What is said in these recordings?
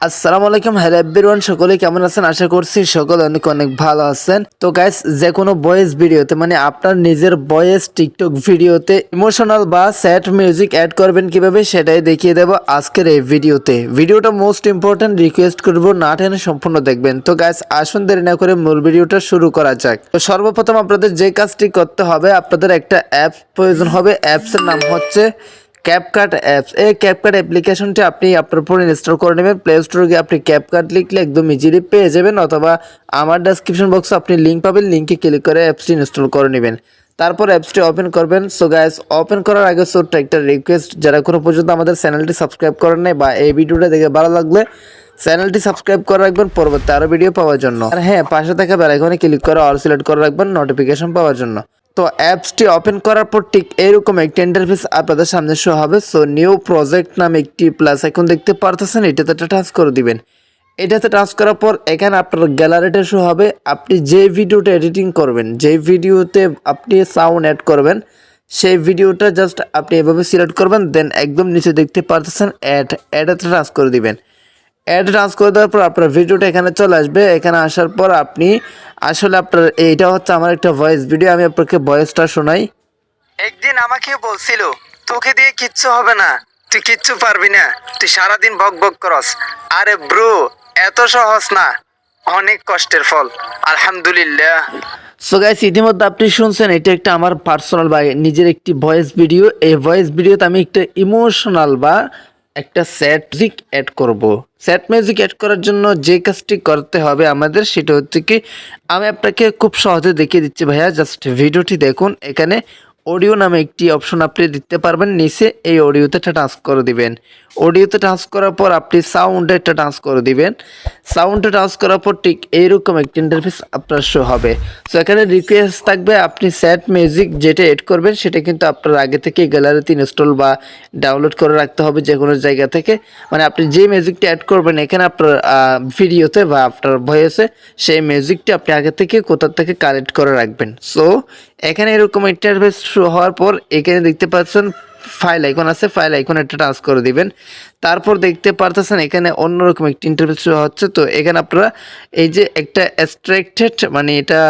আসসালামু আলাইকুম, hello everyone, সকলে কেমন আছেন? আশা করছি সকলে অনেক অনেক ভালো আছেন। তো গাইস, যে কোনো ভয়েস ভিডিওতে মানে আপনার নিজের ভয়েস টিকটক ভিডিওতে ইমোশনাল বা স্যাড মিউজিক অ্যাড করবেন কিভাবে সেটাই দেখিয়ে দেব আজকের এই ভিডিওতে। ভিডিওটা মোস্ট ইম্পর্টেন্ট, রিকোয়েস্ট করব না টেনে সম্পূর্ণ দেখবেন। তো গাইস, আসুন দেরি না করে মূল ভিডিওটা শুরু করা যাক। তো সর্বপ্রথম আপনাদের যে কাজটি করতে হবে, আপনাদের একটা অ্যাপ প্রয়োজন হবে। অ্যাপসের নাম হচ্ছে ক্যাপকাট অ্যাপস। এই ক্যাপকাট অ্যাপ্লিকেশনটি আপনি আপনার ফোনে ইনস্টল করে নেবেন। প্লে স্টোরে গিয়ে আপনি ক্যাপকাট লিখলে একদম ইজিলি পেয়ে যাবেন, অথবা আমার ডেসক্রিপশন বক্সে আপনি লিঙ্ক পাবেন, লিঙ্কে ক্লিক করে অ্যাপসটি ইনস্টল করে নেবেন। তারপর অ্যাপসটি ওপেন করবেন। সো গাইস, ওপেন করার আগে ছোট্ট একটা রিকোয়েস্ট, যারা কোনো পর্যন্ত আমাদের চ্যানেলটি সাবস্ক্রাইব করেন নাই বা এই ভিডিওটা দেখে ভালো লাগলে চ্যানেলটি সাবস্ক্রাইব করে রাখবেন পরবর্তী আরও ভিডিও পাওয়ার জন্য। আর হ্যাঁ, পাশে থাকা বেল আইকনে ক্লিক করে অল সিলেক্ট করে রাখবেন নোটিফিকেশন পাওয়ার জন্য। তো অ্যাপসটি ওপেন করার পর ঠিক এরকম একটি ইন্টারফেস আপনাদের সামনে শো হবে। সো নিউ প্রজেক্ট নামে একটি প্লাস আইকন দেখতে পারতেছেন, এটাতে টাচ করে দিবেন। এটাতে টাচ করার পর এখানে আপনার গ্যালারিটা শো হবে। আপনি যে ভিডিওটা এডিটিং করবেন, যে ভিডিওতে আপনি সাউন্ড অ্যাড করবেন, সেই ভিডিওটা জাস্ট আপনি এভাবে সিলেক্ট করবেন, দেন একদম নিচে দেখতে পারতেছেন অ্যাডে টাচ করে দিবেন। অ্যাড টাচ করে দেওয়ার পর আপনার ভিডিওটা এখানে চলে আসবে। এখানে আসার পর আপনি আসলে আপনার এইটা হচ্ছে আমার একটা ভয়েস ভিডিও, আমি আপনাকে ভয়েসটা শোনাই। একদিন আমাকে বলছিল, তোকে দিয়ে কিচ্ছু হবে না, তুই কিচ্ছু পারবি না, তুই সারাদিন বক বক করস। আরে ব্রো, এত সহজ না, অনেক কষ্টের ফল, আলহামদুলিল্লাহ। সো গাইস, ইতিমধ্যে আপনি শুনছেন, এটা একটা আমার পার্সোনাল বা নিজের একটি ভয়েস ভিডিও। এই ভয়েস ভিডিওতে আমি একটা ইমোশনাল বা একটা স্যাড মিউজিক অ্যাড করব। স্যাড মিউজিক অ্যাড করার জন্য যে কাজটি করতে হবে আমাদের, সেটা হচ্ছে কি, আমি আপনাকে খুব সহজে দেখিয়ে দিচ্ছি ভাইয়া। জাস্ট ভিডিওটি দেখুন। এখানে অডিও নামে একটি অপশন আপনি দিতে পারবেন, নিচে এই অডিওতে টাচ করে দিবেন। অডিওতে টাচ করার পর আপনি সাউন্ডে টাচ করে দিবেন। সাউন্ডে টাচ করার পর ঠিক এইরকম একটি ইন্টারফেস আপনার শো হবে। সো এখানে রিকোয়েস্ট থাকবে, আপনি স্যাড মিউজিক যেটা এড করবেন সেটা কিন্তু আপনার আগে থেকে গ্যালারিতে ইনস্টল বা ডাউনলোড করে রাখতে হবে যে কোনো জায়গা থেকে। মানে আপনি যে মিউজিকটা অ্যাড করবেন এখানে আপনার ভিডিওতে বা আপনার ভয়েসে, সেই মিউজিকটা আপনি আগে থেকে কোথা থেকে কালেক্ট করে রাখবেন। সো এখানে এরকম ইন্টারফেস শো হওয়ার পর এখানে দেখতে পাচ্ছেন ফাইল আইকন আছে, ফাইল আইকনে টাচ করে দিবেন। তারপর দেখতে পারতেছেন এখানে অন্যরকম একটি ইন্টারফেস শো হচ্ছে। তো এখানে আপনারা এই যে একটা এক্সট্রাক্টেড, মানে এটা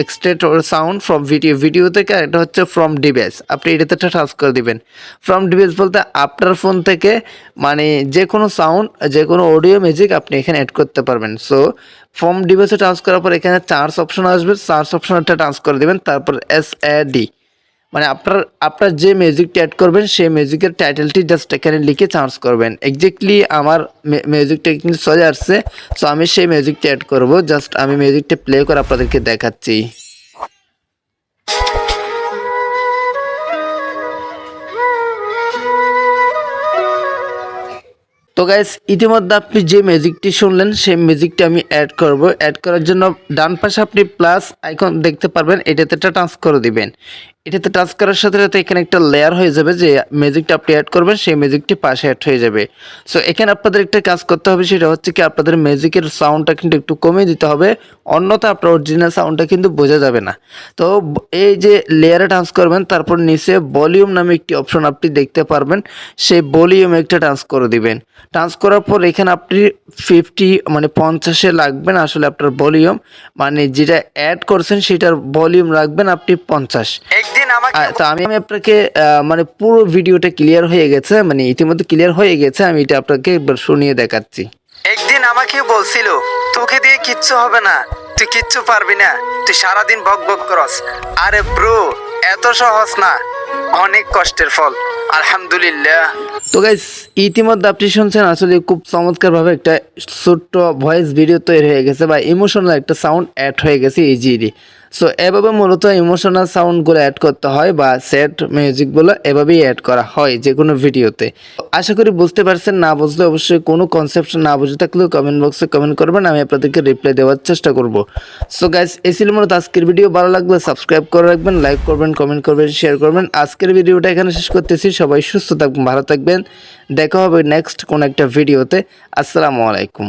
এক্সট্রাক্ট সাউন্ড ফ্রম ভিডিও থেকে, এটা হচ্ছে ফ্রম ডিভাইস, আপনি এটাতে টাচ করে দিবেন। ফ্রম ডিভাইস বলতে আপনার ফোন থেকে মানে যে কোনো সাউন্ড, যে কোনো অডিও মিউজিক আপনি এখানে অ্যাড করতে পারবেন। সো ফ্রম ডিভাইসে টাচ করার পর এখানে চার্জ অপশন আসবে, চার্জ অপশনটা টাচ করে দেবেন। তারপর SAD, মানে আপনার যে মিউজিকটা অ্যাড করবেন সেই মিউজিকের টাইটেলটি জাস্ট এখানে লিখে চার্জ করবেন। এক্স্যাক্টলি আমার মিউজিকটা কিন্তু চলে আসছে। সো আমি সেই মিউজিকটা অ্যাড করব। জাস্ট আমি মিউজিকটা প্লে করে আপনাদেরকে দেখাচ্ছি। তো গাইস, ইতিমধ্যে আপনি যে মিউজিকটি শুনলেন সেই মিউজিকটা আমি অ্যাড করব। অ্যাড করার জন্য ডান পাশে আপনি প্লাস আইকন দেখতে পারবেন, এটাতে টাচ করে দিবেন। এটাতে টাচ করার সাথে সাথে এখানে একটা লেয়ার হয়ে যাবে, যে মিউজিকটা আপনি অ্যাড করবেন সেই মিউজিকটি পাশে অ্যাড হয়ে যাবে। সো এখানে আপনাদের একটা কাজ করতে হবে, সেটা হচ্ছে কি, আপনাদের মিউজিকের সাউন্ডটা কিন্তু একটু কমিয়ে দিতে হবে, অন্যথা আপনার অরিজিনাল সাউন্ডটা কিন্তু বোঝা যাবে না। তো এই যে লেয়ারে টাচ করবেন, তারপর নিচে ভলিউম নামে একটি অপশন আপনি দেখতে পারবেন, সেই ভলিউমে একটা টাচ করে দিবেন। টাচ করার পর এখানে আপনি 50 মানে 50-এ লাগবেন আসলে আপনার ভলিউম, মানে যেটা অ্যাড করছেন সেটার ভলিউম রাখবেন আপনি 50। তো আমি আপনাকে মানে পুরো ভিডিওটা ক্লিয়ার হয়ে গেছে, মানে ইতিমধ্যে ক্লিয়ার হয়ে গেছে, আমি এটা আপনাকে একবার শুনিয়ে দেখাচ্ছি। একদিন আমাকে বলছিল, তোকে দিয়ে কিচ্ছু হবে না, তুই কিচ্ছু পারবি না, তুই সারাদিন বক বক করস। আরে ব্রো, এত সহজ না, অনেক কষ্টের ফল, আলহামদুলিল্লাহ। তো গাইস, ইতিমধ্যে আপনি শুনছেন আসলে খুব চমৎকারভাবে একটা ছোট্ট ভয়েস ভিডিও তৈরি হয়ে গেছে বা ইমোশনাল একটা সাউন্ড অ্যাড হয়ে গেছে ইজিলি। সো এভাবে মূলত ইমোশনাল সাউন্ডগুলো অ্যাড করতে হয় বা স্যাড মিউজিকগুলো এভাবেই অ্যাড করা হয় যে কোনো ভিডিওতে। আশা করি বুঝতে পারছেন। না বুঝলে অবশ্যই কোনো কনসেপ্ট না বুঝে থাকলেও কমেন্ট বক্সে কমেন্ট করবেন, আমি আপনাদেরকে রিপ্লাই দেওয়ার চেষ্টা করব। সো গাইস, এই ছিল মূলত আজকের ভিডিও। ভালো লাগলে সাবস্ক্রাইব করে রাখবেন, লাইক করবেন, কমেন্ট করবেন, শেয়ার করবেন। আজকের ভিডিওটা এখানে শেষ করতেছি। সবাই সুস্থ থাকবেন, ভালো থাকবেন। দেখা হবে নেক্সট কোন একটা ভিডিওতে। আসসালামু আলাইকুম।